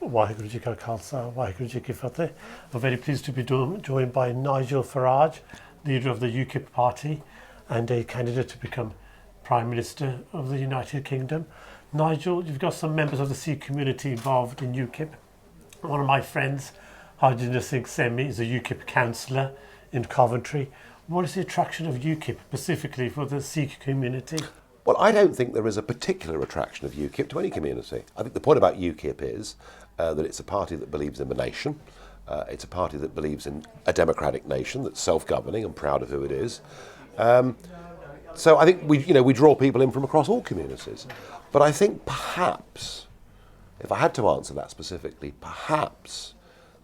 Waheguru Ji Ka Khalsa, Waheguru Ji Ki Fateh. I'm very pleased to be joined by Nigel Farage, leader of the UKIP party and a candidate to become Prime Minister of the United Kingdom. Nigel, you've got some members of the Sikh community involved in UKIP. One of my friends, Harjinder Singh Semi, is a UKIP councillor in Coventry. What is the attraction of UKIP specifically for the Sikh community? Well, I don't think there is a particular attraction of UKIP to any community. I think the point about UKIP is that it's a party that believes in the nation. It's a party that believes in a democratic nation that's self-governing and proud of who it is. So I think we draw people in from across all communities. But I think perhaps, if I had to answer that specifically, perhaps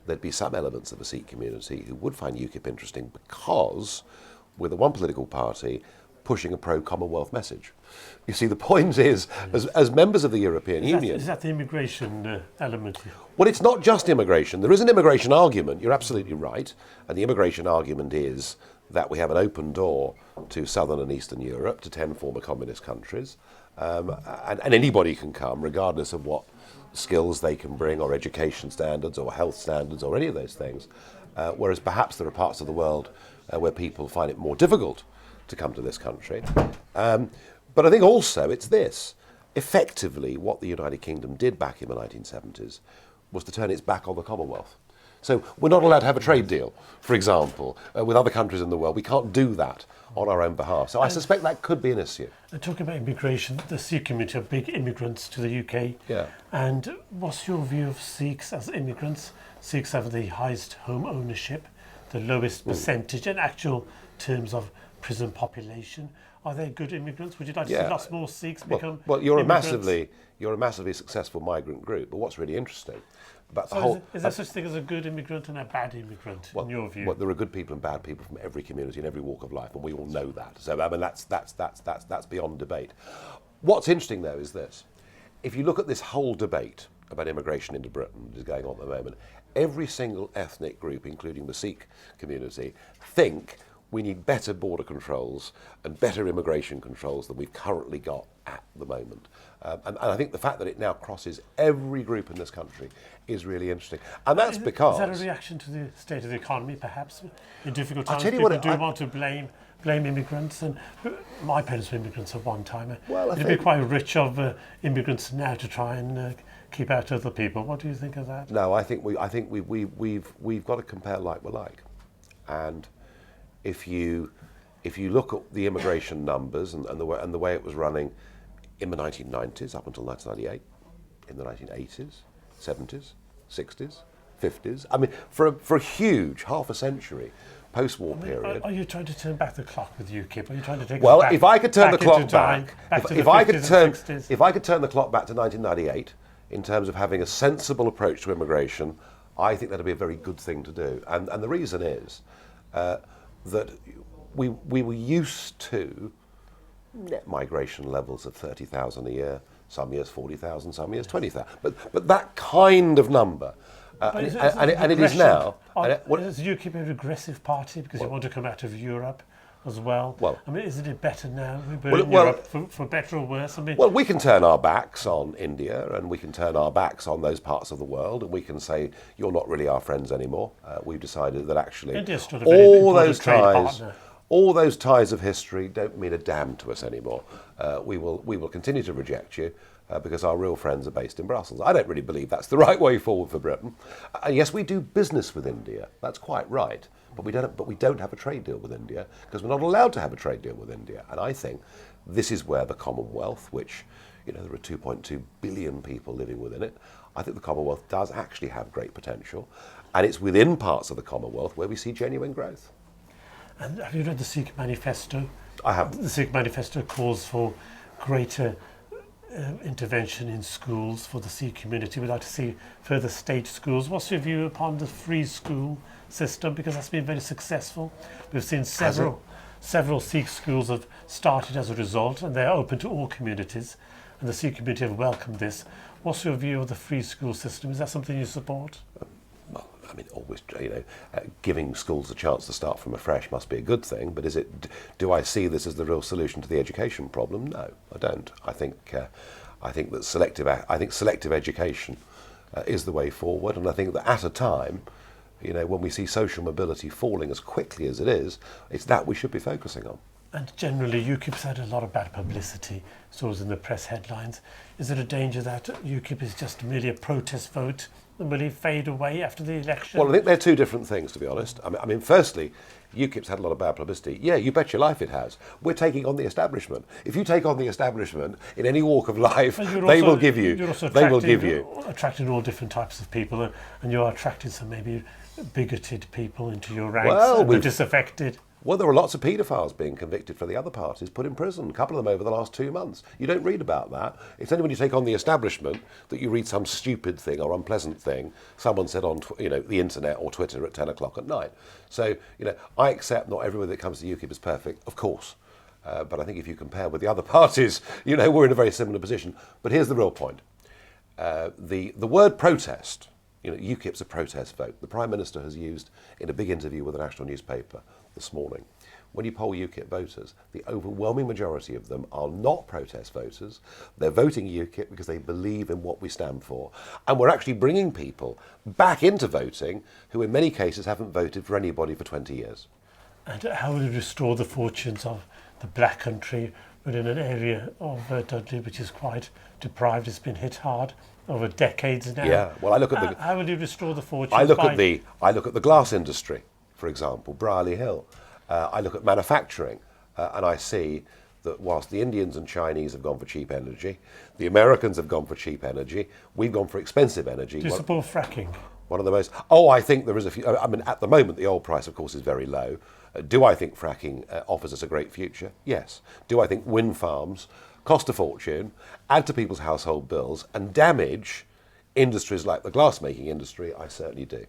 there'd be some elements of the Sikh community who would find UKIP interesting because we're the one political party pushing a pro-Commonwealth message. You see, the point is, as members of the European Union... Is that the immigration element? Well, it's not just immigration. There is an immigration argument, you're absolutely right, and the immigration argument is that we have an open door to Southern and Eastern Europe, to 10 former communist countries, and anybody can come, regardless of what skills they can bring, or education standards, or health standards, or any of those things, whereas perhaps there are parts of the world where people find it more difficult to come to this country. But I think also it's this. Effectively, what the United Kingdom did back in the 1970s was to turn its back on the Commonwealth. So we're not allowed to have a trade deal, for example, with other countries in the world. We can't do that on our own behalf. So I suspect that could be an issue. Talking about immigration, the Sikh community are big immigrants to the UK. Yeah. And what's your view of Sikhs as immigrants? Sikhs have the highest home ownership, the lowest percentage in actual terms of prison population. Are they good immigrants? Would you like to see lots more Sikhs become well, you're immigrants? a massively successful migrant group. But what's really interesting about the So whole... is there such thing as a good immigrant and a bad immigrant, in your view? Well, there are good people and bad people from every community and every walk of life, and we all know that. So I mean, that's beyond debate. What's interesting, though, is this. If you look at this whole debate about immigration into Britain that is going on at the moment, every single ethnic group, including the Sikh community, think we need better border controls and better immigration controls than we've currently got at the moment. And I think the fact that it now crosses every group in this country is really interesting. And that's because... Is that a reaction to the state of the economy, perhaps? In difficult times, tell you people what, want to blame immigrants. And my parents were immigrants at one time. Well, It'd be quite rich of immigrants now to try and keep out other people. What do you think of that? No, I think we've got to compare like with like. And if you look at the immigration numbers and the way it was running in the 1990s up until 1998, in the 1980s, 70s, 60s, 50s, I mean, for a huge half a century post-war period. Are you trying to turn back the clock with UKIP? Are you trying to take well, us back, if I could turn the clock back, if I could turn the clock back to 1998 in terms of having a sensible approach to immigration, I think that'd be a very good thing to do. And the reason is that we were used to net migration levels of 30,000 a year, some years 40,000, some years 20,000. But that kind of number, and it is now. Is UKIP a regressive party because you want to come out of Europe as well? I mean, isn't it better now? We're in Europe for better or worse. I mean, well, we can turn our backs on India and we can turn our backs on those parts of the world and we can say, you're not really our friends anymore. We've decided that actually India's still a very important trade partner. All those ties of history don't mean a damn to us anymore. We will continue to reject you because our real friends are based in Brussels. I don't really believe that's the right way forward for Britain. Yes, we do business with India. That's quite right. But we don't have a trade deal with India because we're not allowed to have a trade deal with India. And I think this is where the Commonwealth, which there are 2.2 billion people living within it, I think the Commonwealth does actually have great potential. And it's within parts of the Commonwealth where we see genuine growth. And have you read the Sikh manifesto? I have. The Sikh manifesto calls for greater intervention in schools for the Sikh community. We'd like to see further state schools. What's your view upon the free school system? Because that's been very successful. We've seen several Sikh schools have started as a result, and they're open to all communities. And the Sikh community have welcomed this. What's your view of the free school system? Is that something you support? Well, I mean, always, giving schools a chance to start from afresh must be a good thing. But do I see this as the real solution to the education problem? No, I don't. I think that selective education is the way forward. And I think that at a time, when we see social mobility falling as quickly as it is, it's that we should be focusing on. And generally, UKIP's had a lot of bad publicity, so was in the press headlines. Is there a danger that UKIP is just merely a protest vote and will it fade away after the election? Well, I think they're two different things, to be honest. I mean, firstly, UKIP's had a lot of bad publicity. Yeah, you bet your life it has. We're taking on the establishment. If you take on the establishment in any walk of life, they will give you. Attracting all different types of people, and you're attracting some maybe bigoted people into your ranks, and disaffected. Well, there are lots of paedophiles being convicted for the other parties, put in prison, a couple of them over the last 2 months. You don't read about that. It's only when you take on the establishment that you read some stupid thing or unpleasant thing someone said on the internet or Twitter at 10 o'clock at night. So, I accept not everybody that comes to UKIP is perfect, of course. But I think if you compare with the other parties, we're in a very similar position. But here's the real point. The word protest, UKIP's a protest vote. The Prime Minister has used in a big interview with a national newspaper this morning. When you poll UKIP voters, the overwhelming majority of them are not protest voters. They're voting UKIP because they believe in what we stand for. And we're actually bringing people back into voting who in many cases haven't voted for anybody for 20 years. And how will it restore the fortunes of the black country within an area of Dudley which is quite deprived? It's been hit hard over decades now. Yeah, well, I look at how will you restore the fortunes? I look at the glass industry, for example, Brierley Hill. I look at manufacturing, and I see that whilst the Indians and Chinese have gone for cheap energy, the Americans have gone for cheap energy, we've gone for expensive energy. Do you support fracking? One of the most... Oh, I think there is a few... I mean, at the moment, the oil price, of course, is very low. Do I think fracking offers us a great future? Yes. Do I think wind farms cost a fortune, add to people's household bills, and damage industries like the glass-making industry? I certainly do.